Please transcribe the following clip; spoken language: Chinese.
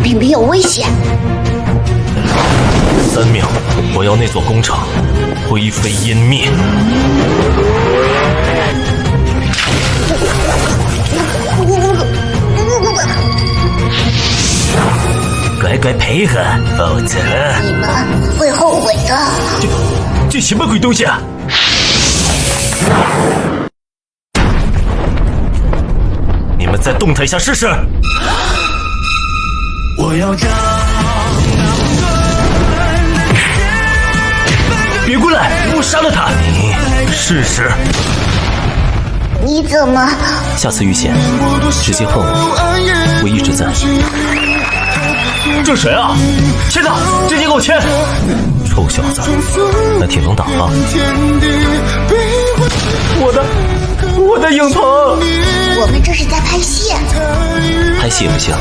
里没有危险。3秒，我要那座工厂灰飞烟灭。乖乖配合，否则你们会后悔的。这什么鬼东西啊！你们再动弹一下试试！我要将别过来，我杀了他！你试试。你怎么？下次遇险，直接碰我，我一直在。这谁啊？签他，直接给我签！臭小子，还挺能打啊！我的影棚，我们这是在拍戏。拍戏也不行。